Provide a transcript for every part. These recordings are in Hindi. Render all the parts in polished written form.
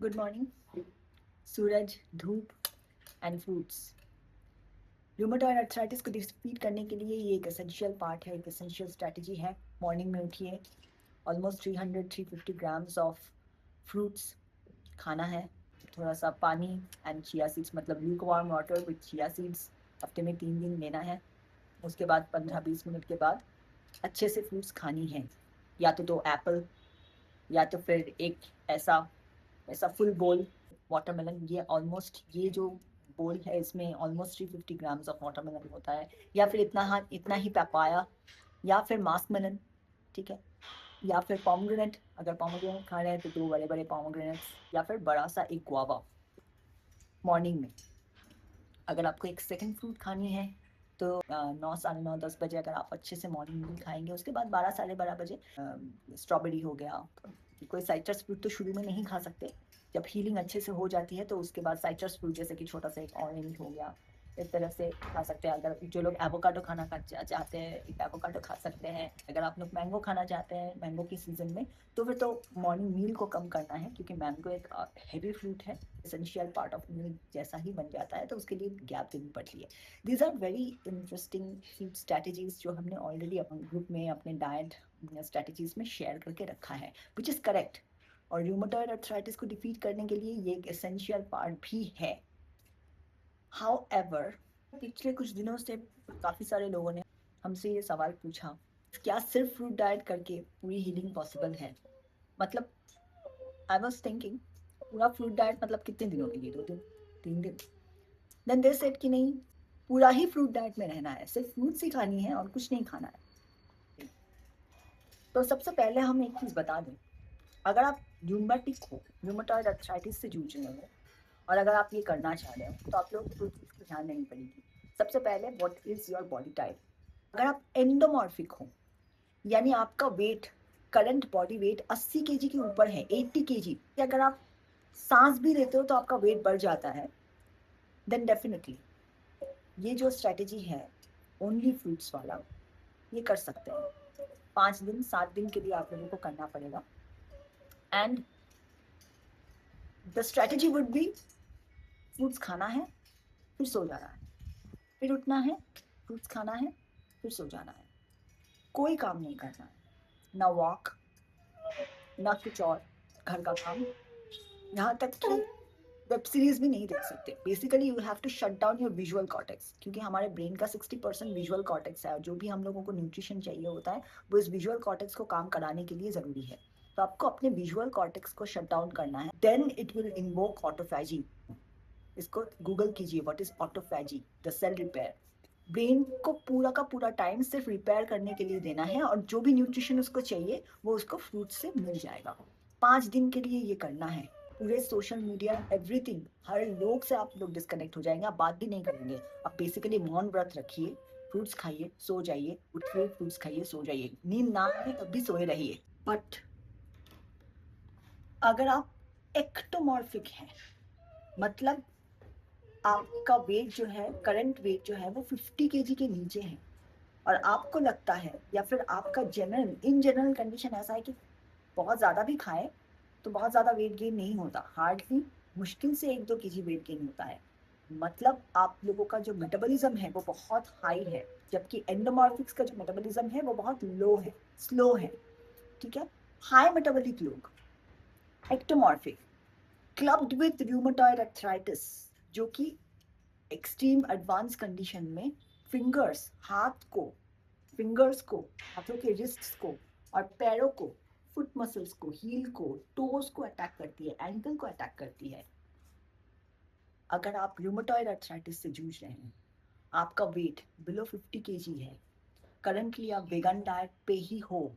Good morning. सूरज, धूप एंड फ्रूट्स। रूमेटॉइड अर्थराइटिस को डिफीट करने के लिए ये एक एसेंशियल पार्ट है, एक एसेंशियल स्ट्रैटेजी है। मॉर्निंग में उठिए, ऑलमोस्ट 300-350 ग्राम्स ऑफ फ्रूट्स खाना है, थोड़ा सा पानी एंड चिया सीड्स, मतलब Luke warm water with chia seeds हफ्ते में 3 दिन लेना है। उसके बाद 15-20 मिनट के बाद अच्छे से फ्रूट्स खानी है, या तो 2 एप्पल या तो फिर एक ऐसा ऐसा फुल बोल वाटरमेलन। ये जो बोल है इसमें ऑलमोस्ट 350 ग्राम्स ऑफ वाटरमेलन होता है, या फिर इतना ही पपाया, या फिर मास्क मेलन, ठीक है, या फिर पोमग्रेनेट। अगर पोमग्रेनेट खा रहे हैं तो 2 बड़े बड़े पोमग्रेनेट्स, या फिर बड़ा सा एक गुआवा मॉर्निंग में। अगर आपको एक सेकंड फ्रूट खानी है तो 9, 9:30, 10 बजे अगर आप अच्छे से मॉर्निंग मील खाएंगे, उसके बाद 12, 12:30 बजे स्ट्रॉबेरी हो गया। कोई साइट्रस फ्रूट तो शुरू में नहीं खा सकते, जब हीलिंग अच्छे से हो जाती है तो उसके बाद साइट्रस फ्रूट जैसे कि छोटा सा एक ऑरेंज हो गया, इस तरह से खा सकते हैं। अगर जो लोग एवोकाडो खाना चाहते हैं, एक एवोकाडो खा सकते हैं। अगर आप लोग मैंगो खाना चाहते हैं मैंगो की सीजन में, तो फिर तो मॉर्निंग मील को कम करना है, क्योंकि मैंगो एक हैवी फ्रूट है, एसेंशियल पार्ट ऑफ मील जैसा ही बन जाता है, तो उसके लिए गैप देनी पड़ती है। These are very interesting food strategies जो हमने ऑलरेडी अपने ग्रुप में, अपने डाइट स्ट्रैटेजीज में शेयर करके रखा है, विच इज़ करेक्ट। और रूमेटॉइड अर्थराइटिस को डिफीट करने के लिए ये एक एसेंशियल पार्ट भी है। हाउएवर, पिछले कुछ दिनों से काफ़ी सारे लोगों ने हमसे ये सवाल पूछा, क्या सिर्फ फ्रूट डाइट करके पूरी हीलिंग पॉसिबल है? मतलब आई वॉज थिंकिंग, पूरा फ्रूट डाइट मतलब कितने दिनों के लिए? 2 दिन, 3 दिन? देन दे सेड कि नहीं, पूरा ही फ्रूट डाइट में रहना है, सिर्फ फ्रूट्स ही खानी है और कुछ नहीं खाना है। तो सबसे पहले हम एक चीज़ बता दें, अगर आप रूमेटिक हो, रूमेटॉइड अर्थराइटिस से जूझ रहे हो, और अगर आप ये करना चाह रहे हो, तो आप लोग को चीज़ को ध्यान देनी पड़ेगी। सबसे पहले, what is your body type? अगर आप एंडोमॉर्फिक हो, यानी आपका weight, current body weight 80 KG के ऊपर है, 80 केजी, अगर आप सांस भी लेते हो तो आपका वेट बढ़ जाता है, देन डेफिनेटली ये जो स्ट्रैटेजी है ओनली फ्रूट्स वाला, ये कर सकते हैं। 5 दिन 7 दिन के लिए आप लोगों को करना पड़ेगा। And the strategy would be, fruits खाना है, फिर सो जाना है, फिर उठना है, फ्रूट्स खाना है, फिर सो जाना है। कोई काम नहीं करना है, ना वॉक, ना कुछ और घर का काम, यहाँ तक कि वेब सीरीज भी नहीं देख सकते। Basically you have to shut down your visual cortex, क्योंकि हमारे ब्रेन का 60% विजुअल कॉर्टेक्स है, और जो भी हम लोगों को न्यूट्रिशन चाहिए होता है वो इस विजुअल कॉर्टेक्स को काम कराने के लिए ज़रूरी है। तो आपको अपने विजुअल कॉर्टेक्स को शट डाउन करना है, then it will invoke autophagy. इसको गूगल कीजिए, what is autophagy, the cell repair. Brain को पूरा का पूरा टाइम सिर्फ रिपेयर करने के लिए देना है, और जो भी न्यूट्रिशन उसको चाहिए वो उसको फ्रूट से मिल जाएगा। 5 दिन के लिए ये करना है। पूरे सोशल मीडिया, एवरीथिंग, हर लोग से आप लोग डिस्कनेक्ट हो जाएंगे, आप बात भी नहीं करेंगे। आप बेसिकली मौन व्रत रखिए, फ्रूट्स खाइए, सो जाइए, उठिए, फ्रूट्स खाइए, सो जाइए, नींद ना आए तब भी सोए रहिए। बट अगर आप एक्टोमॉर्फिक हैं, मतलब आपका वेट जो है, करंट वेट जो है वो 50 केजी के नीचे है, और आपको लगता है, या फिर आपका इन जनरल कंडीशन ऐसा है कि बहुत ज़्यादा भी खाएं तो बहुत ज़्यादा वेट गेन नहीं होता, हार्डली मुश्किल से 1-2 केजी वेट गेन होता है। मतलब आप लोगों का जो मेटाबॉलिज्म है वो बहुत हाई है, जबकि एंडोमॉर्फिक्स का जो मेटाबॉलिज्म है वो बहुत लो है, स्लो है, ठीक है। हाई मेटाबॉलिक लोग, ectomorphic, clubbed with rheumatoid arthritis, जो कि एक्सट्रीम एडवांस कंडीशन में फिंगर्स को, हाथों के रिस्ट्स को और पैरों को, फुट मसल्स को, हील को, टोज को अटैक करती है, एंकल को अटैक करती है। अगर आप रूमेटॉइड अर्थराइटिस से जूझ रहे हैं, आपका वेट बिलो 50 केजी है, करंटली आप वेगन डाइट पे ही हो,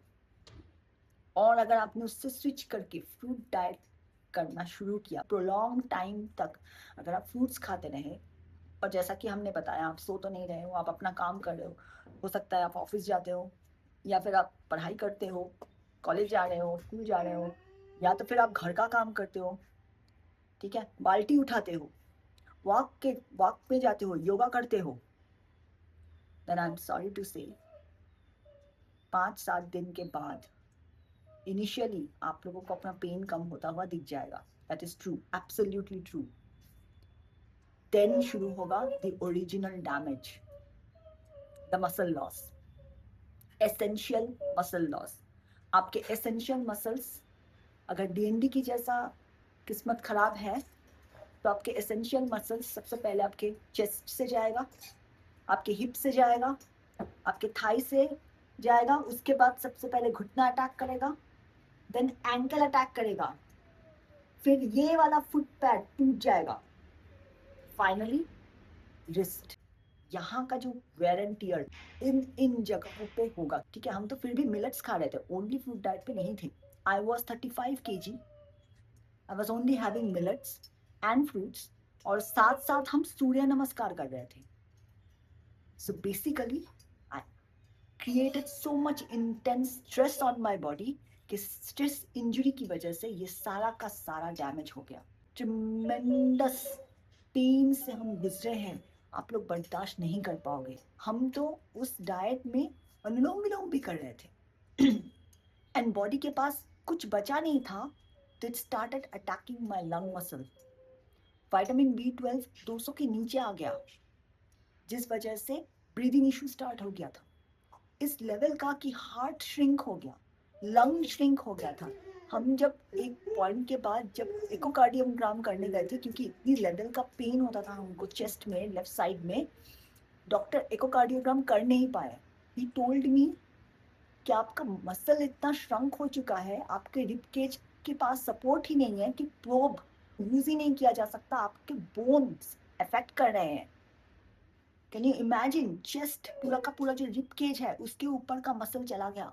और अगर आपने उससे स्विच करके फ्रूट डाइट करना शुरू किया प्रोलॉन्ग टाइम तक, अगर आप फ्रूट्स खाते रहे, और जैसा कि हमने बताया, आप सो तो नहीं रहे हो, आप अपना काम कर रहे हो सकता है आप ऑफिस जाते हो, या फिर आप पढ़ाई करते हो, कॉलेज जा रहे हो, स्कूल जा रहे हो, या तो फिर आप घर का काम करते हो, ठीक है, बाल्टी उठाते हो, वॉक पे जाते हो, योगा करते हो, then I am sorry to say 5-7 दिन के बाद इनिशियली आप लोगों को अपना पेन कम होता हुआ दिख जाएगा। That is true, absolutely true. Then शुरू होगा the original damage, the muscle loss, essential muscle loss. आपके एसेंशियल मसल्स अगर डीएनडी की जैसा किस्मत खराब है तो आपके एसेंशियल मसल्स सबसे पहले आपके चेस्ट से जाएगा, आपके हिप से जाएगा, आपके थाई से जाएगा, उसके बाद सबसे पहले घुटना अटैक करेगा, देन एंकल अटैक करेगा, फिर ये वाला फुट पैड टूट जाएगा, फाइनली रिस्ट। यहाँ का जो वेयर एंड टियर इन इन जगहों पे होगा। ठीक है, हम तो फिर भी मिलेट्स खा रहे थे, ओनली फ्रूट डाइट पे नहीं थे। I was 35 kg, I was only having millets and fruits, और साथ साथ हम सूर्य नमस्कार कर रहे थे। So basically I created so much intense stress on my body कि स्ट्रेस इंजरी की वजह से ये सारा का सारा डैमेज हो गया। ट्रिमेंडस पेन से हम गुजरे हैं, आप लोग बर्दाश्त नहीं कर पाओगे। हम तो उस डाइट में अनुलोम विलोम भी कर रहे थे एंड बॉडी के पास कुछ बचा नहीं था, तो it started attacking my lung muscle. Vitamin B12 200 के नीचे आ गया, जिस वजह से ब्रीदिंग इशू स्टार्ट हो गया था, इस लेवल का कि हार्ट श्रिंक हो गया, लंग श्रिंक हो गया था। हम जब एक पॉइंट के बाद जब इकोकार्डियोग्राम करने गए थे, क्योंकि इतनी लेवल का पेन होता था हमको चेस्ट में, लेफ्ट साइड में, डॉक्टर इकोकार्डियोग्राम कर नहीं पाए। ही टोल्ड मी कि आपका मसल इतना श्रंक हो चुका है, आपके रिब केज के पास सपोर्ट ही नहीं है कि प्रोब यूज ही नहीं किया जा सकता, आपके बोन्स अफेक्ट कर रहे हैं। कैन यू इमेजिन, चेस्ट पूरा का पूरा जो रिब केज है उसके ऊपर का मसल चला गया।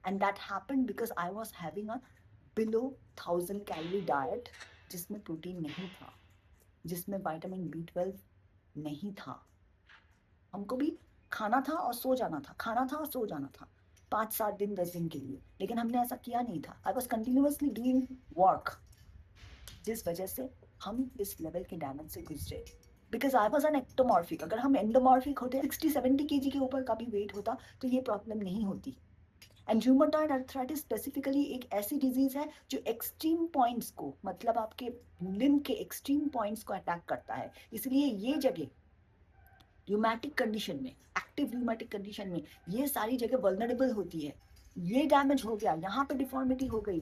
And that happened because I was having a below 1000 calorie diet, जिसमें प्रोटीन नहीं था, जिसमें विटामिन B12 नहीं था। हमको भी खाना था और सो जाना था, खाना था और सो जाना था 5-7 दिन 10 दिन के लिए, लेकिन हमने ऐसा किया नहीं था। I was continuously doing work, जिस वजह से हम इस लेवल के डैमेज से गुजरे। Because I was an ectomorphic. अगर हम एंडोमॉर्फिक होते, 60-70 kg के ऊपर का भी वेट होता, तो ये प्रॉब्लम नहीं होती। एंड रूमेटॉइड अर्थराइटिस स्पेसिफिकली एक ऐसी डिजीज है जो एक्सट्रीम पॉइंट्स को, मतलब आपके लिम्ब के एक्सट्रीम पॉइंट्स को अटैक करता है। इसलिए ये जगह रूमेटिक कंडीशन में, एक्टिव रूमेटिक कंडीशन में ये सारी जगह वल्नरेबल होती है। ये डैमेज हो गया, यहाँ पे डिफॉर्मिटी हो गई,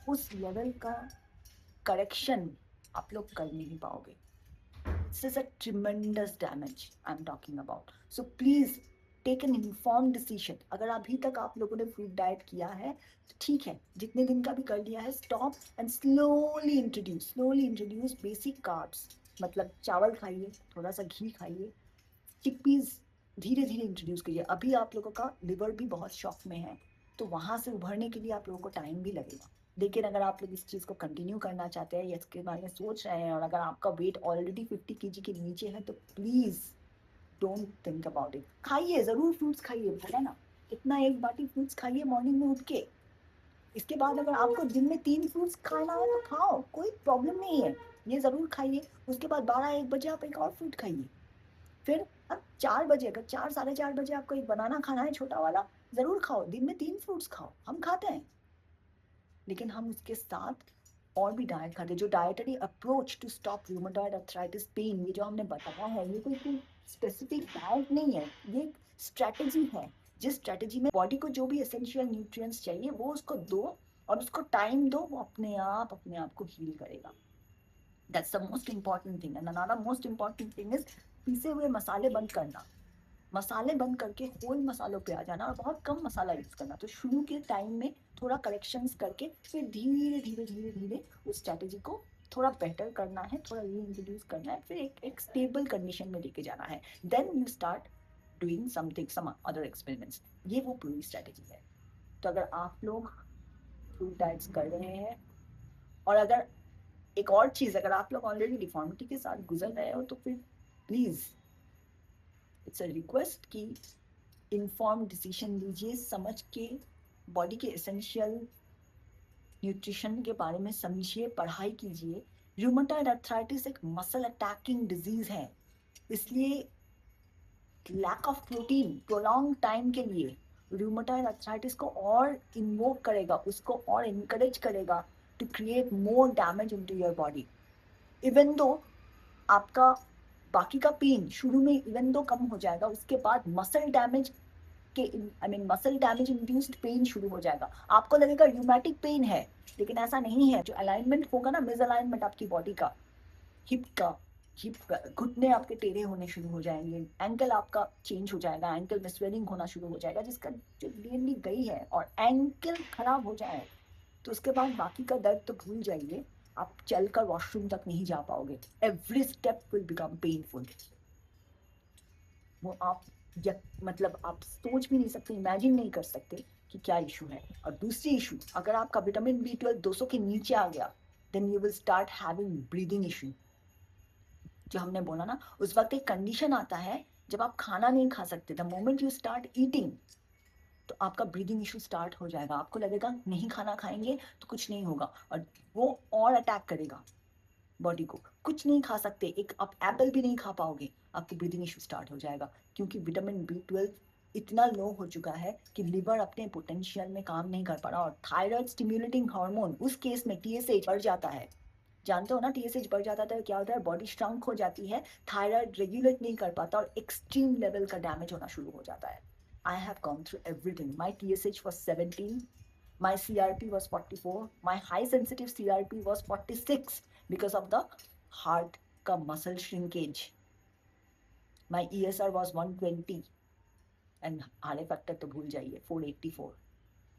उस लेवल का करेक्शन आप लोग कर नहीं पाओगे। This is a tremendous damage I'm talking about. So please take an informed decision. अगर अभी तक आप लोगों ने फ्रूट डाइट किया है तो ठीक है, जितने दिन का भी कर लिया है, stop and slowly introduce basic carbs. मतलब चावल खाइए, थोड़ा सा घी खाइए, चिकपीस धीरे धीरे इंट्रोड्यूस कीजिए। अभी आप लोगों का लिवर भी बहुत शॉक में है, तो वहाँ से उभरने के लिए आप लोगों को टाइम भी लगेगा। लेकिन अगर आप लोग इस चीज़ को कंटिन्यू करना चाहते हैं या इसके बारे में सोच रहे हैं, और अगर आपका वेट ऑलरेडी 50 kg के नीचे है, तो please don't think about it. खाइए, ज़रूर फ्रूट्स खाइए, बोला ना, इतना एक बाटी फ्रूट्स खाइए मॉर्निंग में उठ के। इसके बाद अगर आपको दिन में 3 फ्रूट्स खाना है तो खाओ, कोई प्रॉब्लम नहीं है, ये ज़रूर खाइए। उसके बाद 12-1 बजे आप एक और फ्रूट खाइए। फिर अब 4 बजे, अगर 4-4:30 बजे आपको एक बनाना खाना है छोटा वाला, ज़रूर खाओ। दिन में 3 फ्रूट्स खाओ, हम खाते हैं, लेकिन हम उसके साथ और भी डाइट खाते हैं। जो dietary approach to stop rheumatoid arthritis pain, ये जो हमने बताया है, ये कोई स्पेसिफिक डाइट नहीं है, ये एक स्ट्रेटेजी है। जिस स्ट्रेटेजी में बॉडी को जो भी एसेंशियल न्यूट्रिएंट्स चाहिए वो उसको दो, और उसको टाइम दो, वो अपने आप को हील करेगा। That's the most important thing. And another most important thing is पीसे हुए मसाले बंद करना। मसाले बंद करके होल मसालों पे आ जाना, और बहुत कम मसाला यूज करना। तो शुरू के टाइम में थोड़ा करेक्शंस करके फिर धीरे धीरे धीरे धीरे उस स्ट्रैटेजी को थोड़ा बेटर करना है, थोड़ा रीइंट्रोड्यूस करना है, फिर एक स्टेबल कंडीशन में लेके जाना है। Then you start doing something, some other experiments. ये वो पूरी स्ट्रैटेजी है। तो अगर आप लोग फ्रूट डाइट्स कर रहे हैं, और अगर एक और चीज़, अगर आप लोग ऑलरेडी डिफॉर्मिटी के साथ गुजर रहे हो, तो फिर प्लीज़ इट्स अ रिक्वेस्ट कि इन्फॉर्म डिसीजन लीजिए, समझ के बॉडी के एसेंशियल न्यूट्रिशन के बारे में समझिए, पढ़ाई कीजिए। रूमेटॉइड अर्थराइटिस एक मसल अटैकिंग डिजीज है, इसलिए lack of protein prolong time के लिए रूमेटॉइड अर्थराइटिस को और इन्वोक करेगा, उसको और इनकरेज करेगा to create more damage into your body. Even though आपका बाकी का पेन शुरू में इवन दो कम हो जाएगा, उसके बाद मसल डैमेज के मसल डैमेज इंड्यूस्ड पेन शुरू हो जाएगा. आपको लगेगा र्यूमेटिक पेन है, लेकिन ऐसा नहीं है. जो अलाइनमेंट होगा ना, मिस अलाइनमेंट आपकी बॉडी का, हिप का, घुटने आपके टेढ़े होने शुरू हो जाएंगे, एंकल आपका चेंज हो जाएगा, एंकल में स्वेलिंग होना शुरू हो जाएगा, जिसका जो रियली गई है. और एंकल खराब हो जाए तो उसके बाद बाकी का दर्द तो भूल जाइए, आप चलकर वॉशरूम तक नहीं जा पाओगे. Every step will become painful. वो आप मतलब आप सोच भी नहीं सकते, इमेजिन नहीं कर सकते कि क्या इशू है. और दूसरी इशू, अगर आपका विटामिन B12 200 के नीचे आ गया, then you will start having breathing issue. जो हमने बोला ना, उस वक्त एक कंडीशन आता है जब आप खाना नहीं खा सकते. The moment you start eating, तो आपका ब्रीदिंग इशू स्टार्ट हो जाएगा. आपको लगेगा नहीं खाना खाएंगे तो कुछ नहीं होगा, और वो और अटैक करेगा बॉडी को. कुछ नहीं खा सकते, एक आप एप्पल भी नहीं खा पाओगे, आपकी ब्रीदिंग इशू स्टार्ट हो जाएगा. क्योंकि विटामिन B12 इतना लो हो चुका है कि लिवर अपने पोटेंशियल में काम नहीं कर पा रहा. और थायराइड स्टिम्युलेटिंग हार्मोन, उस केस में TSH बढ़ जाता है. जानते हो ना, TSH बढ़ जाता है तो क्या होता है, बॉडी श्रंक हो जाती है, थायराइड रेगुलेट नहीं कर पाता और एक्सट्रीम लेवल का डैमेज होना शुरू हो जाता है. I have gone through everything. My TSH was 17, my CRP was 44, my high sensitive CRP was 46 because of the heart का muscle shrinkage. My ESR was 120 and RA factor तो भूल जाइए, 484.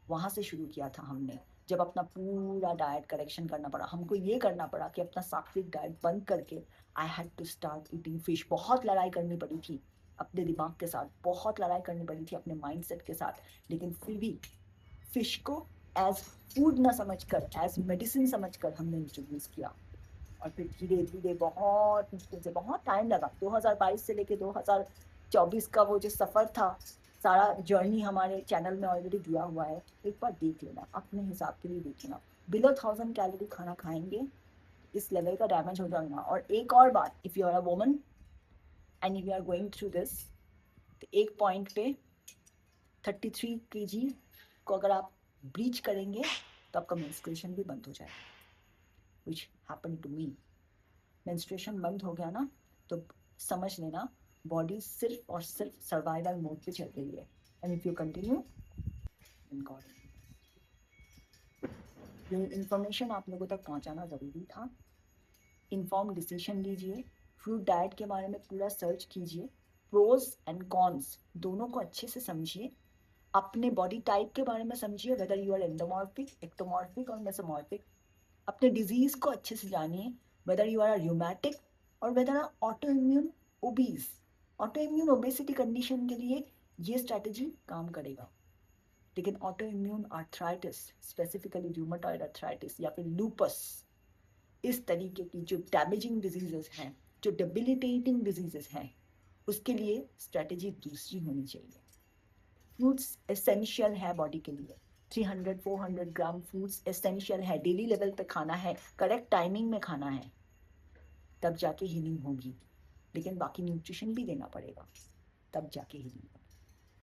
वहाँ से शुरू किया था हमने, जब अपना पूरा डाइट करेक्शन करना पड़ा. हमको ये करना पड़ा कि अपना सात्विक डाइट बंद करके I had to start eating fish. बहुत लड़ाई करनी पड़ी थी अपने दिमाग के साथ, बहुत लड़ाई करनी पड़ी थी अपने माइंडसेट के साथ, लेकिन फिर भी फिश को एज फूड ना समझकर, एज मेडिसिन समझकर हमने इंट्रोड्यूस किया. और फिर धीरे धीरे बहुत मुश्किल से, बहुत टाइम लगा. 2022 से लेके 2024 का वो जो सफ़र था, सारा जर्नी हमारे चैनल में ऑलरेडी दिया हुआ है. एक बार देख लेना, अपने हिसाब के लिए देख लेना. बिलो 1000 कैलोरी खाना खाएंगे, इस लेवल का डैमेज हो जाएगा. और एक और बात, if you are a woman and if you are going through this, तो एक पॉइंट पे 33 kg को अगर आप ब्रीच करेंगे तो आपका मेंस्ट्रुएशन भी बंद हो जाएगा. Which happen to me. Menstruation बंद हो गया ना, तो समझ लेना बॉडी सिर्फ और सिर्फ सर्वाइवल मोड पे चल रही है. And if you continue, God, ये इन्फॉर्मेशन आप लोगों तक पहुंचाना ज़रूरी था. इन्फॉर्म डिसीजन लीजिए, फ्रूट डाइट के बारे में पूरा सर्च कीजिए, प्रोज एंड कॉन्स दोनों को अच्छे से समझिए. अपने बॉडी टाइप के बारे में समझिए, whether you are endomorphic, ectomorphic और मेसोमॉर्फिक. अपने डिजीज़ को अच्छे से जानिए, वेदर यू आर र्यूमेटिक और whether are autoimmune obese. Autoimmune obesity condition के लिए ये स्ट्रैटेजी काम करेगा, लेकिन autoimmune arthritis, specifically rheumatoid arthritis या फिर लूपस, इस तरीके की जो डैमेजिंग डिजीजेस हैं, जो डेबिलिटेटिंग डिजीजेस हैं, उसके लिए स्ट्रैटेजी दूसरी होनी चाहिए. फ्रूट्स एसेंशियल है बॉडी के लिए. 300-400 ग्राम फ्रूट्स एसेंशियल है, डेली लेवल पे खाना है, करेक्ट टाइमिंग में खाना है, तब जाके हीलिंग होगी. लेकिन बाकी न्यूट्रिशन भी देना पड़ेगा, तब जाके हीलिंग.